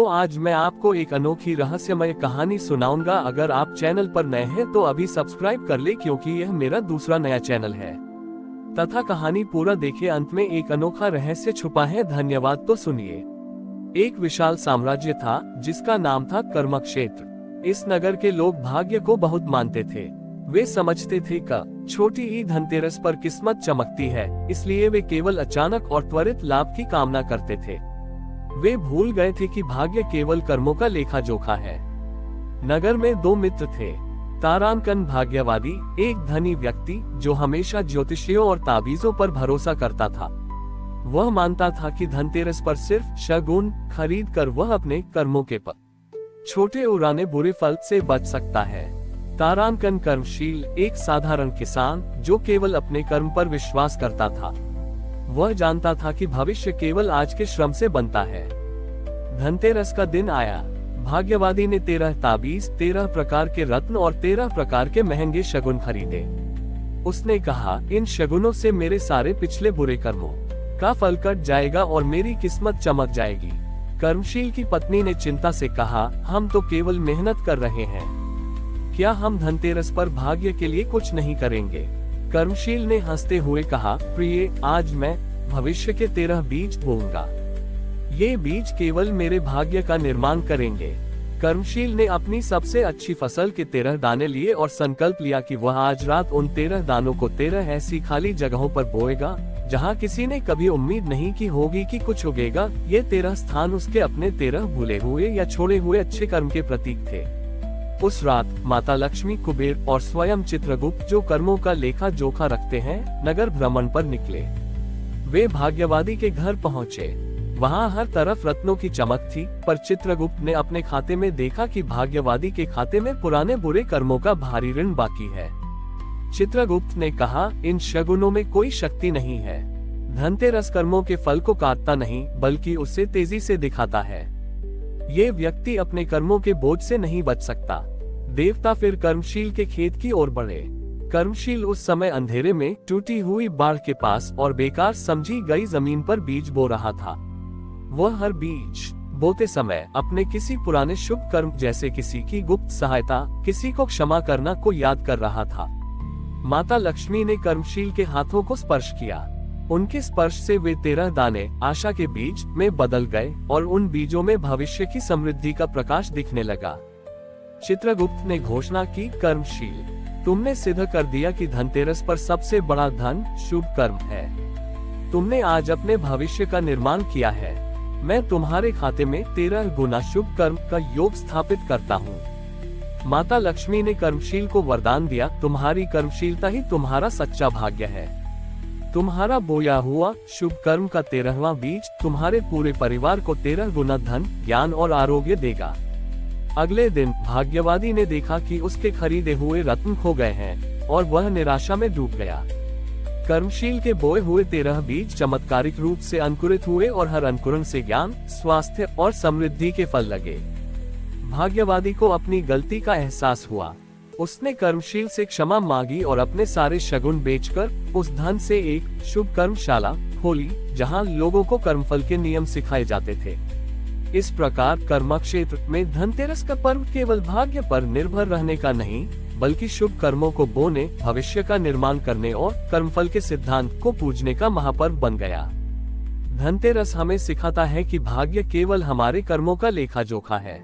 तो आज मैं आपको एक अनोखी रहस्यमय कहानी सुनाऊंगा। अगर आप चैनल पर नए हैं तो अभी सब्सक्राइब कर ले, क्योंकि यह मेरा दूसरा नया चैनल है। तथा कहानी पूरा देखे, अंत में एक अनोखा रहस्य छुपा है। धन्यवाद। तो सुनिए। एक विशाल साम्राज्य था जिसका नाम था कर्मक क्षेत्र। इस नगर के लोग भाग्य को बहुत मानते थे। वे समझते थे कि छोटी ही धनतेरस पर किस्मत चमकती है, इसलिए वे केवल अचानक और त्वरित लाभ की कामना करते थे। वे भूल गए थे कि भाग्य केवल कर्मों का लेखा जोखा है। नगर में दो मित्र थे, तारांकन भाग्यवादी, एक धनी व्यक्ति जो हमेशा ज्योतिषियों और ताबीजों पर भरोसा करता था। वह मानता था कि धनतेरस पर सिर्फ शगुन खरीद कर वह अपने कर्मों के छोटे उड़ाने बुरे फल से बच सकता है। तारांकन कर्मशील, एक साधारण किसान जो केवल अपने कर्म पर विश्वास करता था। वह जानता था कि भविष्य केवल आज के श्रम से बनता है। धनतेरस का दिन आया। भाग्यवादी ने 13 ताबीज, 13 प्रकार के रत्न और 13 प्रकार के महंगे शगुन खरीदे। उसने कहा, इन शगुनों से मेरे सारे पिछले बुरे कर्मों का फल कट जाएगा और मेरी किस्मत चमक जाएगी। कर्मशील की पत्नी ने चिंता से कहा, हम तो केवल मेहनत कर रहे हैं, क्या हम धनतेरस पर भाग्य के लिए कुछ नहीं करेंगे? कर्मशील ने हंसते हुए कहा, प्रिय, आज मैं भविष्य के 13 बीज बोऊंगा। ये बीज केवल मेरे भाग्य का निर्माण करेंगे। कर्मशील ने अपनी सबसे अच्छी फसल के 13 दाने लिए और संकल्प लिया कि वह आज रात उन 13 दानों को 13 ऐसी खाली जगहों पर बोएगा जहां किसी ने कभी उम्मीद नहीं की होगी कि कुछ उगेगा। ये 13 स्थान उसके अपने 13 भूले हुए या छोड़े हुए अच्छे कर्म के प्रतीक थे। उस रात माता लक्ष्मी, कुबेर और स्वयं चित्रगुप्त, जो कर्मों का लेखा जोखा रखते हैं, नगर भ्रमण पर निकले। वे भाग्यवादी के घर पहुँचे। वहाँ हर तरफ रत्नों की चमक थी, पर चित्रगुप्त ने अपने खाते में देखा कि भाग्यवादी के खाते में पुराने बुरे कर्मों का भारी ऋण बाकी है। चित्रगुप्त ने कहा, इन शगुनों में कोई शक्ति नहीं है। धनतेरस कर्मों के फल को काटता नहीं, बल्कि उससे तेजी से दिखाता है। ये व्यक्ति अपने कर्मों के बोझ से नहीं बच सकता। देवता फिर कर्मशील के खेत की ओर बढ़े। कर्मशील उस समय अंधेरे में टूटी हुई बाढ़ के पास और बेकार समझी गई जमीन पर बीज बो रहा था। वह हर बीज बोते समय अपने किसी पुराने शुभ कर्म, जैसे किसी की गुप्त सहायता, किसी को क्षमा करना, को याद कर रहा था। माता लक्ष्मी ने कर्मशील के हाथों को स्पर्श किया। उनके स्पर्श से वे 13 दाने आशा के बीज में बदल गए और उन बीजों में भविष्य की समृद्धि का प्रकाश दिखने लगा। चित्रगुप्त ने घोषणा की, कर्मशील, तुमने सिद्ध कर दिया कि धनतेरस पर सबसे बड़ा धन शुभ कर्म है। तुमने आज अपने भविष्य का निर्माण किया है। मैं तुम्हारे खाते में 13 गुना शुभ कर्म का योग स्थापित करता हूँ। माता लक्ष्मी ने कर्मशील को वरदान दिया, तुम्हारी कर्मशीलता ही तुम्हारा सच्चा भाग्य है। तुम्हारा बोया हुआ शुभ कर्म का 13वां बीज तुम्हारे पूरे परिवार को 13 गुना धन, ज्ञान और आरोग्य देगा। अगले दिन भाग्यवादी ने देखा कि उसके खरीदे हुए रत्न खो गए हैं और वह निराशा में डूब गया। कर्मशील के बोए हुए 13 बीज चमत्कारिक रूप से अंकुरित हुए और हर अंकुरण से ज्ञान, स्वास्थ्य और समृद्धि के फल लगे। भाग्यवादी को अपनी गलती का एहसास हुआ। उसने कर्मशील से क्षमा मांगी और अपने सारे शगुन बेचकर उस धन से एक शुभ कर्मशाला खोली, जहां लोगों को कर्मफल के नियम सिखाए जाते थे। इस प्रकार कर्मक क्षेत्र में धनतेरस का पर्व केवल भाग्य पर निर्भर रहने का नहीं, बल्कि शुभ कर्मों को बोने, भविष्य का निर्माण करने और कर्मफल के सिद्धांत को पूजने का महापर्व बन गया। धनतेरस हमें सिखाता है कि भाग्य केवल हमारे कर्मों का लेखा जोखा है।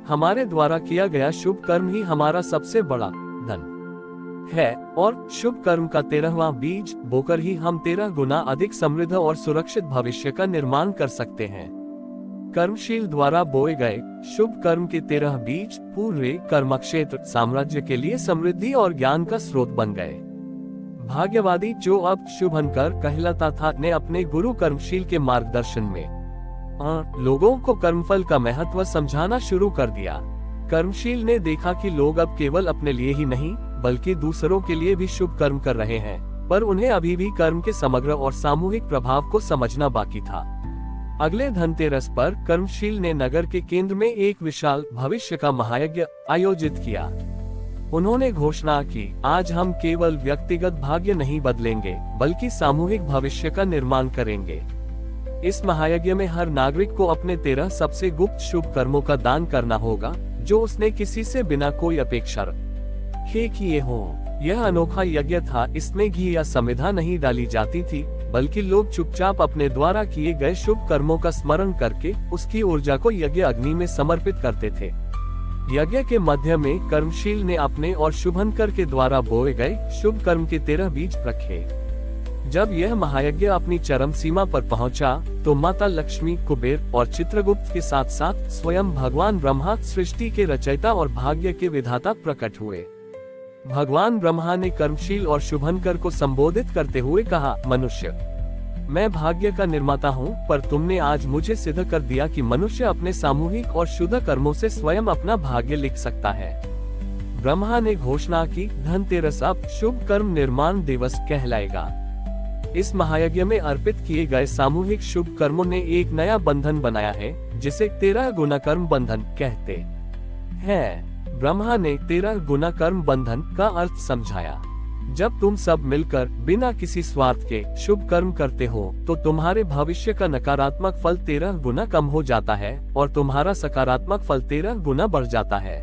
हमारे द्वारा किया गया शुभ कर्म ही हमारा सबसे बड़ा धन है और शुभ कर्म का 13वां बीज बोकर ही हम 13 गुना अधिक समृद्ध और सुरक्षित भविष्य का निर्माण कर सकते हैं। कर्मशील द्वारा बोए गए शुभ कर्म के 13 बीज पूरे कर्मक क्षेत्र साम्राज्य के लिए समृद्धि और ज्ञान का स्रोत बन गए। भाग्यवादी, जो अब शुभंकर कहलाता था, ने अपने गुरु कर्मशील के मार्गदर्शन में लोगों को कर्मफल का महत्व समझाना शुरू कर दिया। कर्मशील ने देखा कि लोग अब केवल अपने लिए ही नहीं, बल्कि दूसरों के लिए भी शुभ कर्म कर रहे हैं, पर उन्हें अभी भी कर्म के समग्र और सामूहिक प्रभाव को समझना बाकी था। अगले धनतेरस पर कर्मशील ने नगर के केंद्र में एक विशाल भविष्य का महायज्ञ आयोजित किया। उन्होंने घोषणा की, आज हम केवल व्यक्तिगत भाग्य नहीं बदलेंगे, बल्कि सामूहिक भविष्य का निर्माण करेंगे। इस महायज्ञ में हर नागरिक को अपने 13 सबसे गुप्त शुभ कर्मों का दान करना होगा, जो उसने किसी से बिना कोई अपेक्षा रखे किए हो। यह अनोखा यज्ञ था। इसमें घी या समिधा नहीं डाली जाती थी, बल्कि लोग चुपचाप अपने द्वारा किए गए शुभ कर्मों का स्मरण करके उसकी ऊर्जा को यज्ञ अग्नि में समर्पित करते थे। यज्ञ के मध्य में कर्मशील ने अपने और शुभंकर के द्वारा बोए गए शुभ कर्म के 13 बीज रखे। जब यह महायज्ञ अपनी चरम सीमा पर पहुंचा, तो माता लक्ष्मी, कुबेर और चित्रगुप्त के साथ साथ स्वयं भगवान ब्रह्मा, सृष्टि के रचयिता और भाग्य के विधाता प्रकट हुए। भगवान ब्रह्मा ने कर्मशील और शुभंकर को संबोधित करते हुए कहा, मनुष्य, मैं भाग्य का निर्माता हूँ, पर तुमने आज मुझे सिद्ध कर दिया कि मनुष्य अपने सामूहिक और शुद्ध कर्मों से स्वयं अपना भाग्य लिख सकता है। ब्रह्मा ने घोषणा की, धनतेरस अब शुभ कर्म निर्माण दिवस कहलाएगा। इस महायज्ञ में अर्पित किए गए सामूहिक शुभ कर्मों ने एक नया बंधन बनाया है, जिसे 13 गुना कर्म बंधन कहते हैं। ब्रह्मा ने 13 गुना कर्म बंधन का अर्थ समझाया। जब तुम सब मिलकर बिना किसी स्वार्थ के शुभ कर्म करते हो, तो तुम्हारे भविष्य का नकारात्मक फल 13 गुना कम हो जाता है और तुम्हारा सकारात्मक फल 13 गुना बढ़ जाता है।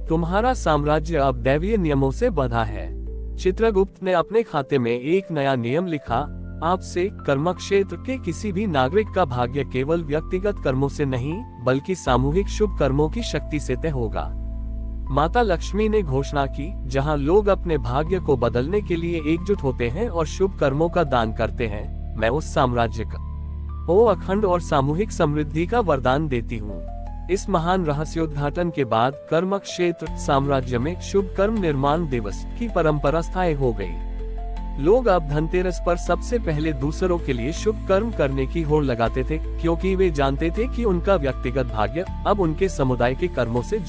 तुम्हारा साम्राज्य अब दैवीय नियमों से बंधा है। चित्रगुप्त ने अपने खाते में एक नया नियम लिखा, आपसे कर्म क्षेत्र के किसी भी नागरिक का भाग्य केवल व्यक्तिगत कर्मों से नहीं, बल्कि सामूहिक शुभ कर्मों की शक्ति से तय होगा। माता लक्ष्मी ने घोषणा की, जहां लोग अपने भाग्य को बदलने के लिए एकजुट होते हैं और शुभ कर्मों का दान करते हैं, मैं उस साम्राज्य को अखंड और सामूहिक समृद्धि का वरदान देती हूँ। इस महान रहस्योद्घाटन के बाद कर्म क्षेत्र साम्राज्य में शुभ कर्म निर्माण दिवस की परंपरा स्थायी हो गई। लोग अब धनतेरस पर सबसे पहले दूसरों के लिए शुभ कर्म करने की होड़ लगाते थे, क्योंकि वे जानते थे कि उनका व्यक्तिगत भाग्य अब उनके समुदाय के कर्मों से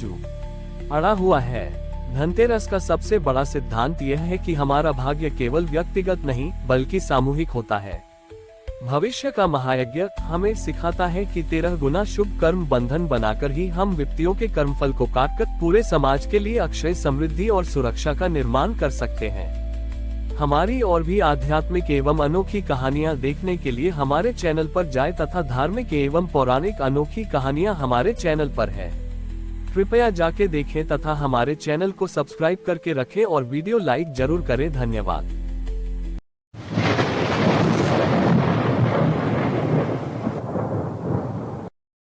अड़ा हुआ है। धनतेरस का सबसे बड़ा सिद्धांत यह है कि हमारा भाग्य केवल व्यक्तिगत नहीं, बल्कि सामूहिक होता है। भविष्य का महायज्ञ हमें सिखाता है कि 13 गुना शुभ कर्म बंधन बनाकर ही हम विपत्तियों के कर्मफल को काटकर पूरे समाज के लिए अक्षय समृद्धि और सुरक्षा का निर्माण कर सकते हैं। हमारी और भी आध्यात्मिक एवं अनोखी कहानियाँ देखने के लिए हमारे चैनल पर जाएं तथा धार्मिक एवं पौराणिक अनोखी कहानियाँ हमारे चैनल पर है। कृपया जाके देखें तथा हमारे चैनल को सब्सक्राइब करके रखें और वीडियो लाइक जरूर करें। धन्यवाद।